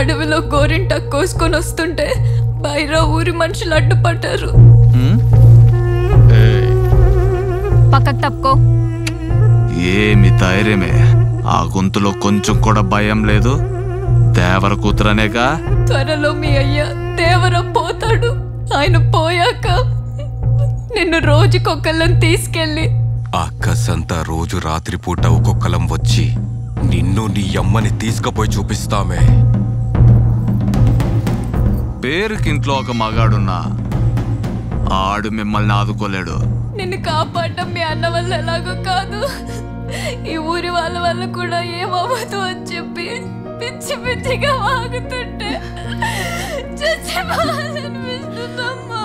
అడవిలో గోరింటాకు కోసుకొని వస్తుంటే బైరా ఊరి మనుషులు అడ్డుపడ్డారు. పక్కకు తప్పుకో. ఏమి ధైర్యమే, ఆ గొంతులో కొంచెం కూడా భయం లేదు. దేవర కూతురనేగా. త్వరలో మీ అయ్య దేవరం పోతాడు. ఆయన పోయాక నిన్ను రోజుకొకళ్ళని తీసుకెళ్ళి ఆ కసంతా రోజు రాత్రిపూట ఒక్కొక్కలం వచ్చి నిన్ను నీ అమ్మని తీసుకుపోయి చూపిస్తామే. పేరుకింట్లో ఒక మగాడున్నా ఆడు మిమ్మల్ని ఆదుకోలేడు. నిన్ను కాపాడటం మీ అన్న వల్ల ఎలాగో కాదు, ఈ ఊరి వాళ్ళ వల్ల కూడా ఏమవ్వదు అని చెప్పి పిచ్చి పిచ్చిగా వాగుతుంటే చచ్చిపోవాలనిపిస్తుందమ్మా.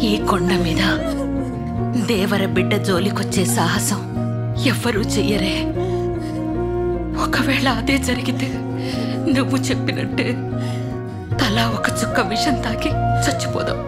ఈ కొండ మీద దేవర బిడ్డ జోలికొచ్చే సాహసం ఎవ్వరూ చెయ్యరే. ఒకవేళ అదే జరిగితే నువ్వు చెప్పినట్టే తలా ఒక చుక్క విషం తాకి చచ్చిపోదాం.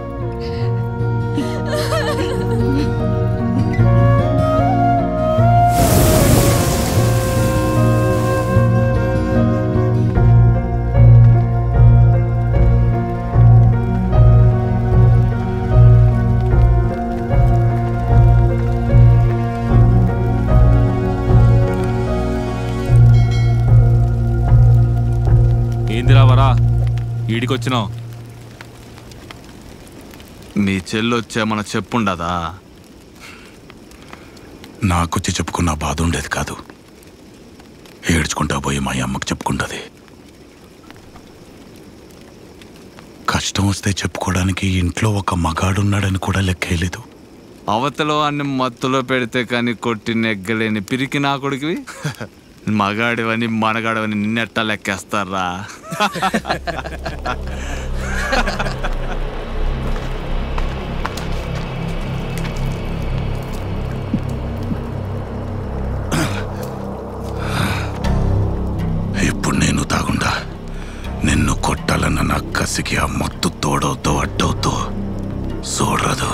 ఏందిరావరా ఈడికొచ్చినావు? మీ చెల్లొచ్చేమన్నా చెప్పుండదా? నాకొచ్చి చెప్పుకున్న బాధ ఉండేది కాదు, ఏడ్చుకుంటా పోయి మా అమ్మకు చెప్పుకుంటుంది. కష్టం వస్తే చెప్పుకోవడానికి ఇంట్లో ఒక మగాడున్నాడని కూడా లెక్కేయలేదు. అవతలో అన్ని మత్తులో పెడితే కానీ కొట్టి నెగ్గలేని పిరికి నా కొడుకువి. మగాడివని మనగాడివని నిన్నెట్టా లెక్కేస్తారా? ఇప్పుడు నేను తాగుండా నిన్ను కొట్టాలన్న నా కసికి ఆ మత్తు తోడవుతో అడ్డవుతో చూడరదు.